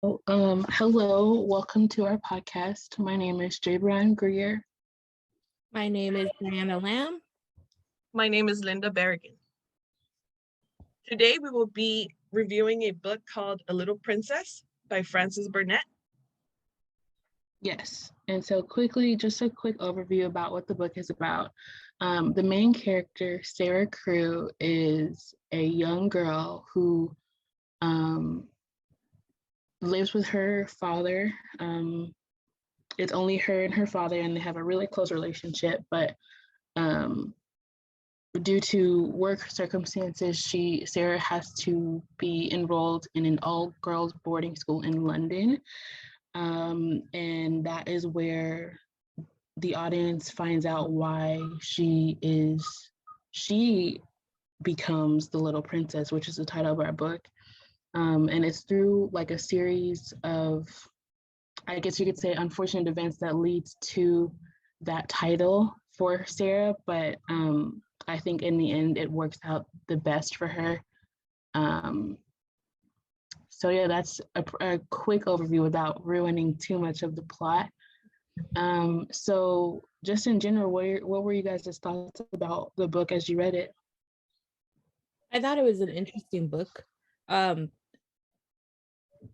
Hello, welcome to our podcast. My name is J. Brian Greer. My name is Diana Lamb. My name is Linda Berrigan. Today we will be reviewing a book called A Little Princess by Frances Burnett. Yes, and so quickly, just a quick overview about what the book is about. The main character, Sarah Crew, is a young girl who lives with her father. It's only her and her father, and they have a really close relationship, but due to work circumstances, Sarah has to be enrolled in an all-girls boarding school in London. And that is where the audience finds out why she becomes the little princess, which is the title of our book. And it's through like a series of, I guess you could say, unfortunate events that leads to that title for Sarah. But I think in the end, it works out the best for her. So yeah, that's a quick overview without ruining too much of the plot. So just in general, what were you guys' thoughts about the book as you read it? I thought it was an interesting book.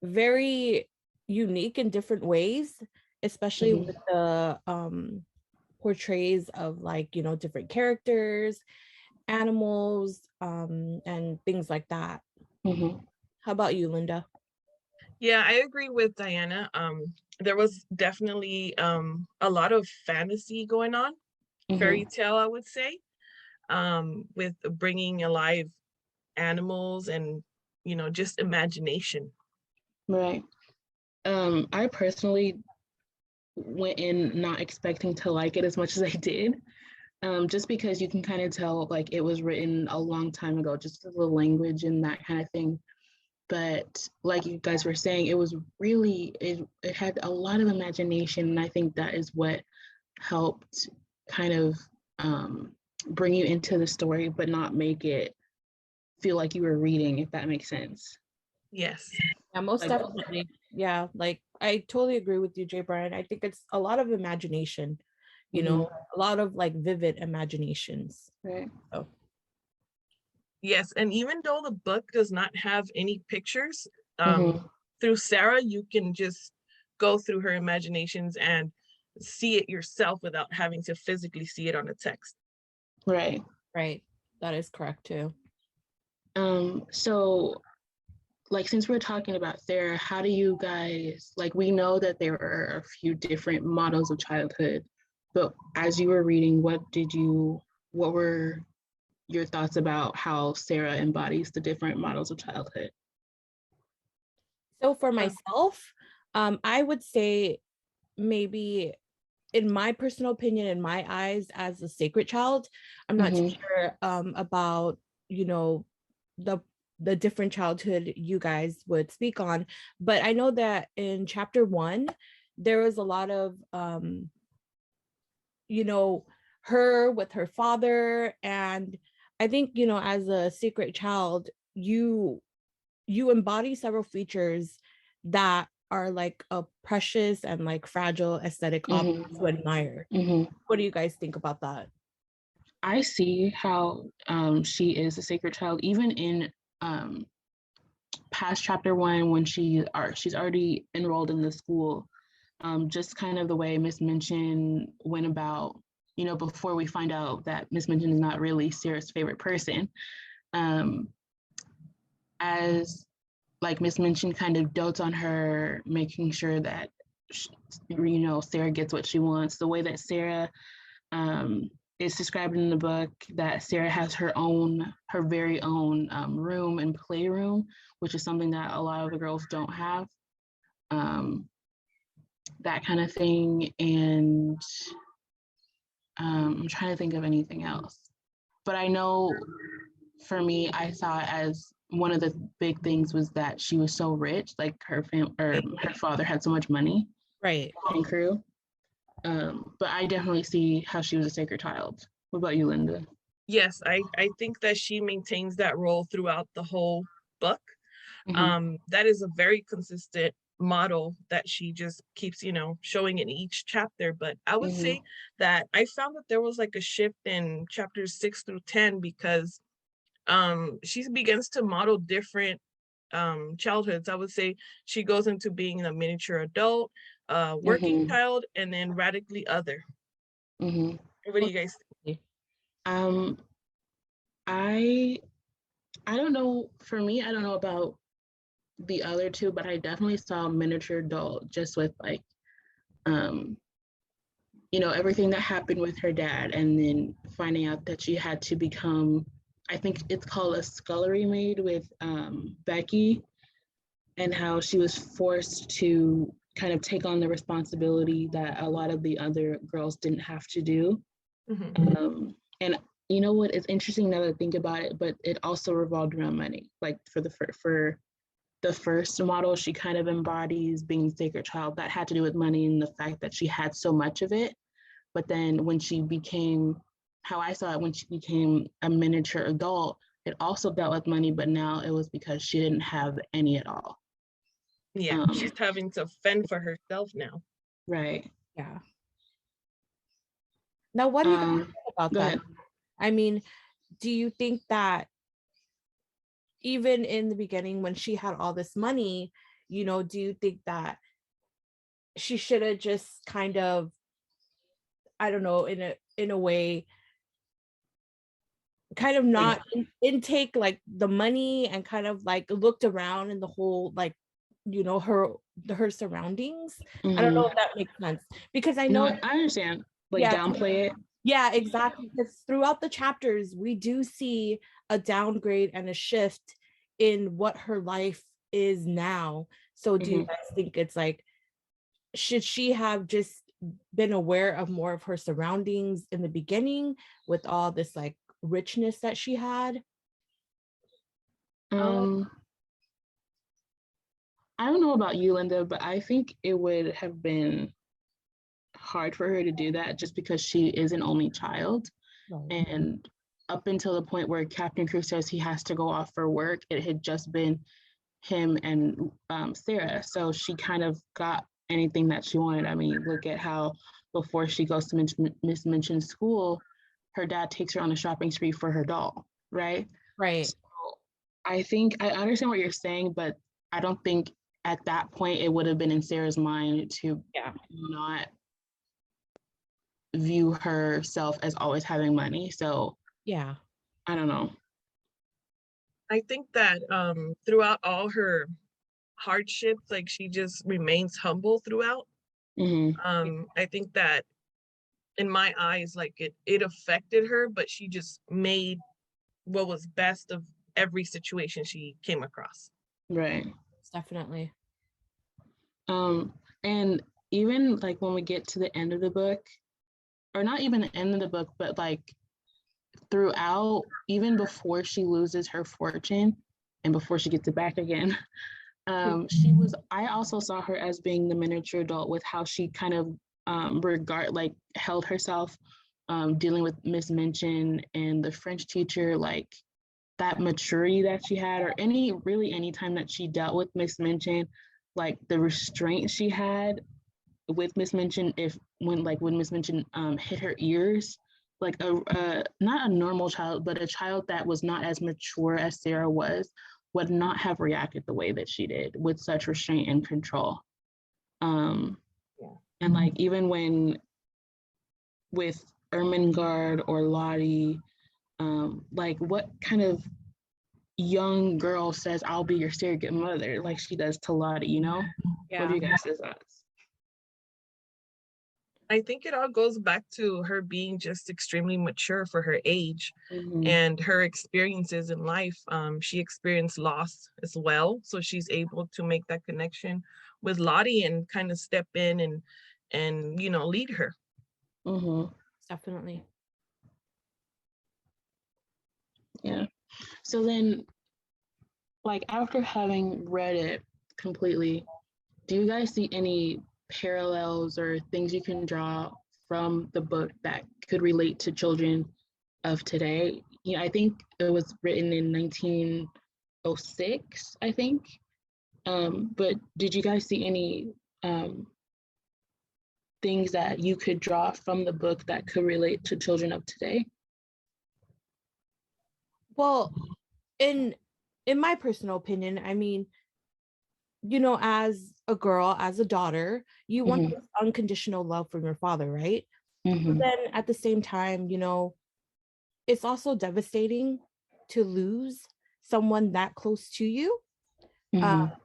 Very unique in different ways, especially with the portrays of different characters, animals, and things like that. How about you, Linda? Yeah, I agree with Diana. There was definitely a lot of fantasy going on, fairy tale, I would say, with bringing alive animals and, just imagination. Right. I personally went in not expecting to like it as much as I did, just because you can kind of tell like it was written a long time ago, just the language and that kind of thing. But like you guys were saying, it was really, it had a lot of imagination. And I think that is what helped kind of bring you into the story, but not make it feel like you were reading, if that makes sense. Yes. Yeah, most definitely. Yeah, like I totally agree with you, Jay Brian. I think it's a lot of imagination, a lot of like vivid imaginations. Right. So. Yes, and even though the book does not have any pictures, through Sarah, you can just go through her imaginations and see it yourself without having to physically see it on the text. Right. Right. That is correct too. So like, since we're talking about Sarah, how do you guys, like, we know that there are a few different models of childhood, but as you were reading, what were your thoughts about how Sarah embodies the different models of childhood? So for myself, I would say maybe in my personal opinion, in my eyes as a sacred child, I'm not too sure about, the different childhood you guys would speak on, but I know that in chapter 1, there was a lot of, her with her father. And I think, as a sacred child, you embody several features that are like a precious and like fragile aesthetic object to admire. What do you guys think about that? I see how she is a sacred child, even in past chapter 1 when she's already enrolled in the school. Just kind of the way Miss Minchin went about, before we find out that Miss Minchin is not really Sarah's favorite person. As like Miss Minchin kind of dotes on her, making sure that Sarah gets what she wants. The way that Sarah is described in the book, that Sarah has her very own room and playroom, which is something that a lot of the girls don't have. That kind of thing. And I'm trying to think of anything else. But I know for me, I saw it as one of the big things was that she was so rich, like her father had so much money. Right. And Crew. But I definitely see how she was a sacred child. What about you, Linda? Yes, I think that she maintains that role throughout the whole book. That is a very consistent model that she just keeps, showing in each chapter. But I would Mm-hmm. say that I found that there was like a shift in chapters 6 through 10 because she begins to model different childhoods. I would say she goes into being a miniature adult, working Mm-hmm. child, and then radically other. Mm-hmm. What do you guys think? Um, I don't know. For me, I don't know about the other two, but I definitely saw miniature adult just with like, um, everything that happened with her dad, and then finding out that she had to become, I think it's called a scullery maid with Becky, and how she was forced to kind of take on the responsibility that a lot of the other girls didn't have to do. And you know what? It's interesting now that I think about it, but it also revolved around money. Like for the first model, she kind of embodies being sacred child. That had to do with money and the fact that she had so much of it. But then when she became, how I saw it, when she became a miniature adult, it also dealt with money, but now it was because she didn't have any at all. Yeah, she's having to fend for herself now. Right. Yeah. Now, what do you guys think about Go that? ahead. I mean, do you think that even in the beginning when she had all this money, do you think that she should have just kind of, I don't know, in a way, kind of not intake like the money and kind of like looked around in the whole, like, her surroundings? I don't know if that makes sense, because I know, No, I understand. Like, yeah, downplay it. yeah, exactly, because throughout the chapters we do see a downgrade and a shift in what her life is now. So do you guys think it's like, should she have just been aware of more of her surroundings in the beginning with all this like richness that she had? I don't know about you, Linda, but I think it would have been hard for her to do that just because she is an only child. Right. And up until the point where Captain Crew says he has to go off for work, it had just been him and Sarah. So she kind of got anything that she wanted. I mean, look at how before she goes to Miss Minchin's school, her dad takes her on a shopping spree for her doll, right? Right. So I think I understand what you're saying, but I don't think at that point it would have been in Sarah's mind to not view herself as always having money. So Yeah. I don't know. I think that throughout all her hardships, like she just remains humble throughout. I think that in my eyes, like it affected her, but she just made what was best of every situation she came across. Right. Definitely. And even like when we get to the end of the book, or not even the end of the book, but like throughout, even before she loses her fortune and before she gets it back again, I also saw her as being the miniature adult with how she kind of held herself, dealing with Miss Minchin and the French teacher, like that maturity that she had, or any time that she dealt with Miss Minchin, like the restraint she had with Miss Minchin, when Miss Minchin hit her ears, like not a normal child, but a child that was not as mature as Sarah was, would not have reacted the way that she did with such restraint and control. And like even when with Ermengarde or Lottie, like what kind of young girl says, "I'll be your surrogate mother," like she does to Lottie, Yeah. What do you guys' thoughts? I think it all goes back to her being just extremely mature for her age and her experiences in life. She experienced loss as well, so she's able to make that connection with Lottie and kind of step in and lead her. Definitely. Yeah. So then, like after having read it completely, do you guys see any parallels or things you can draw from the book that could relate to children of today? I think it was written in 1906, I think. But did you guys see any things that you could draw from the book that could relate to children of today? Well, in my personal opinion, I mean, you know, as a girl, as a daughter, you want Mhm. this unconditional love from your father, right? But Mhm. then at the same time, you know, it's also devastating to lose someone that close to you. Uh, Mhm.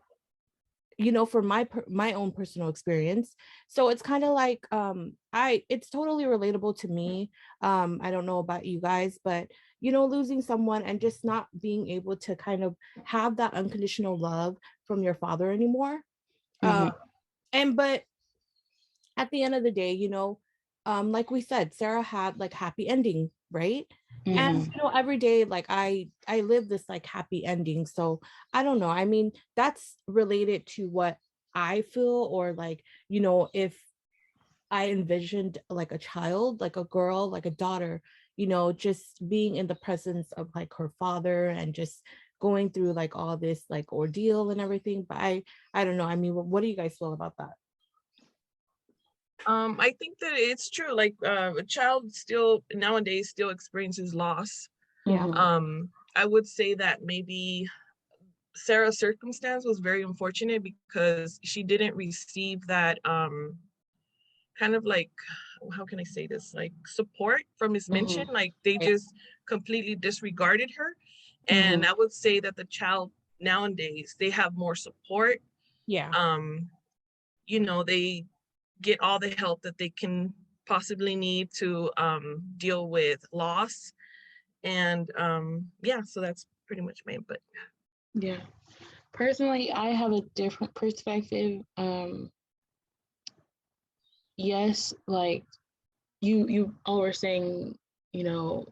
you know, for my own personal experience. So it's kind of like it's totally relatable to me. I don't know about you guys, but you know, losing someone and just not being able to kind of have that unconditional love from your father anymore. Uh, Mhm. and but at the end of the day, you know, like we said, Sarah had like happy ending, right? And Mhm. you know, every day, like I live this like happy ending. So I don't know. I mean, that's related to what I feel, or like, you know, if I envisioned like a child, like a girl, like a daughter, you know, just being in the presence of like her father and just going through like all this like ordeal and everything. But I don't know. I mean, what do you guys feel about that? I think that it's true. Like a child still nowadays still experiences loss. Yeah. Mhm. I would say that maybe Sarah's circumstance was very unfortunate because she didn't receive that kind of like, how can I say this, like support from his mention. Mhm. Like they Right. just completely disregarded her. And Mhm. I would say that the child nowadays, they have more support. Yeah. um you know, they get all the help that they can possibly need to deal with loss. And yeah, so that's pretty much my input. Yeah. Personally, I have a different perspective. Yes, like you all were saying, you know,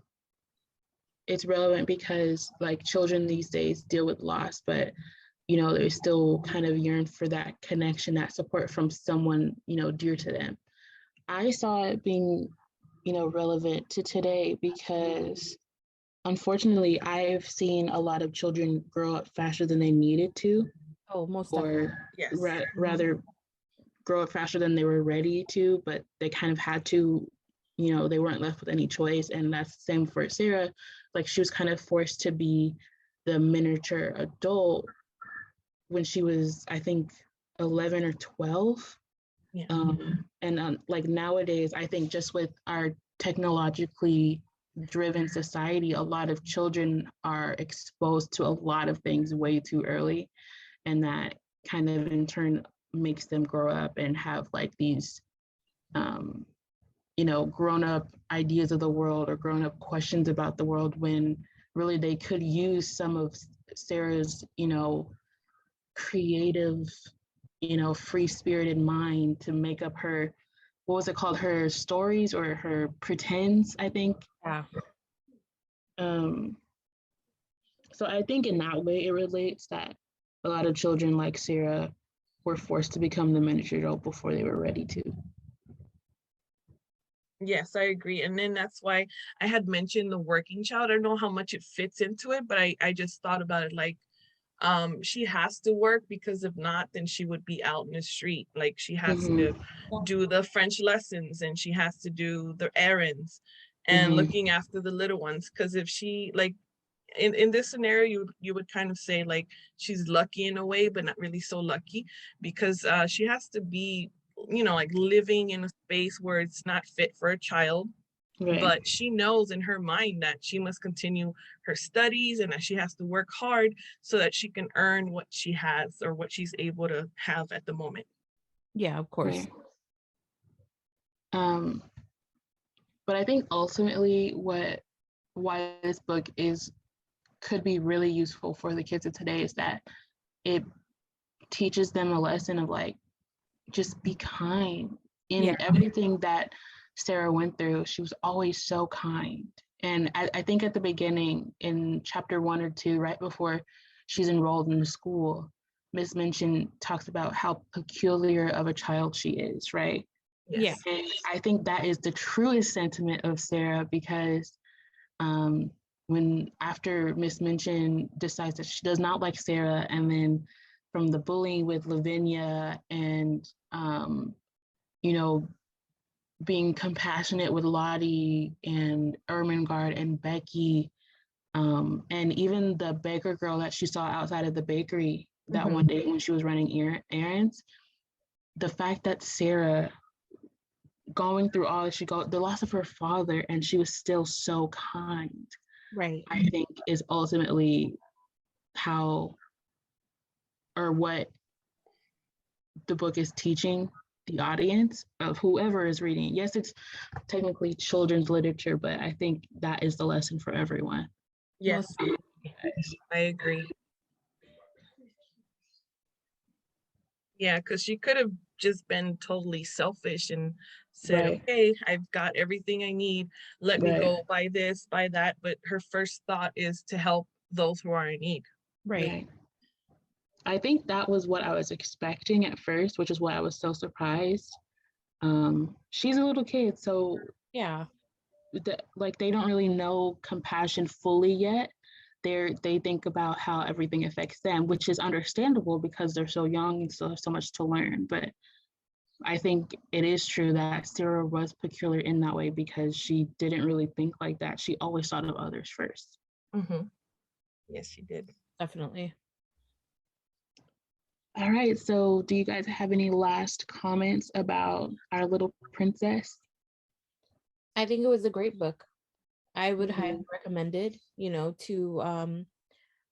it's relevant because like children these days deal with loss, but you know, they still kind of yearn for that connection, that support from someone, you know, dear to them. I saw it being, you know, relevant to today because unfortunately I've seen a lot of children grow up faster than they needed to, Oh, most definitely. or Yes. rather grow up faster than they were ready to, but they kind of had to, you know, they weren't left with any choice. And that's the same for Sarah. Like she was kind of forced to be the miniature adult when she was, I think, 11 or 12. Yeah. And like nowadays, I think just with our technologically driven society, a lot of children are exposed to a lot of things way too early. And that kind of in turn makes them grow up and have like these, um, you know, grown up ideas of the world or grown up questions about the world when really they could use some of Sarah's, you know, creative, you know, free spirited mind to make up her, what was it called, her stories or her pretends, I think. Yeah. Um, so I think in that way it relates that a lot of children like Sarah were forced to become the miniature adult before they were ready to. Yes, I agree. And then that's why I had mentioned the working child. I don't know how much it fits into it, but I just thought about it like she has to work, because if not, then she would be out in the street. Like she has to Mm-hmm. do the French lessons, and she has to do the errands and Mm-hmm. looking after the little ones. Because if she, like, in this scenario, you would kind of say like she's lucky in a way, but not really so lucky, because she has to be, you know, like living in a space where it's not fit for a child. Right. But she knows in her mind that she must continue her studies and that she has to work hard so that she can earn what she has or what she's able to have at the moment. Yeah, of course. Right. Um, but I think ultimately why this book is could be really useful for the kids of today is that it teaches them a lesson of like just be kind Yeah. in everything that Sarah went through. She was always so kind. And I think at the beginning in chapter 1 or 2, right before she's enrolled in the school, Miss Minchin talks about how peculiar of a child she is, right? Yeah. Yes. And I think that is the truest sentiment of Sarah because when after Miss Minchin decides that she does not like Sarah, and then from the bullying with Lavinia and, you know, being compassionate with Lottie and Ermengarde and Becky, and even the baker girl that she saw outside of the bakery that one day when she was running errands. The fact that Sarah, going through all that the loss of her father, and she was still so kind, Right. I think is ultimately how, or what the book is teaching the audience of whoever is reading. Yes, it's technically children's literature, but I think that is the lesson for everyone. Yes, I agree. Yeah, because she could have just been totally selfish and said, Right. okay, I've got everything I need. Let me Right. go buy this, buy that. But her first thought is to help those who are in need. Right. I think that was what I was expecting at first, which is why I was so surprised. She's a little kid, so Yeah. like they don't really know compassion fully yet. They think about how everything affects them, which is understandable because they're so young and still have so much to learn. But I think it is true that Sarah was peculiar in that way because she didn't really think like that. She always thought of others first. Yes, she did. Definitely. All right, so do you guys have any last comments about Our Little Princess? I think it was a great book. I would highly recommend it, to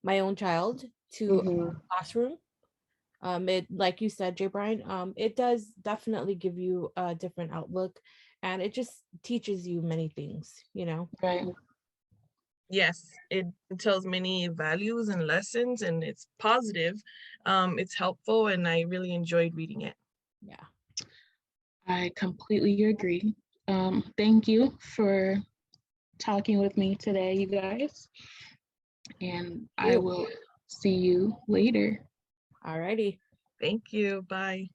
my own child, to a classroom. It, like you said, Jay Brian, it does definitely give you a different outlook, and it just teaches you many things, Right. Yes, it tells many values and lessons, and it's positive. It's helpful, and I really enjoyed reading it. Yeah. I completely agree. Thank you for talking with me today, you guys. And I will see you later. Alrighty. Thank you. Bye.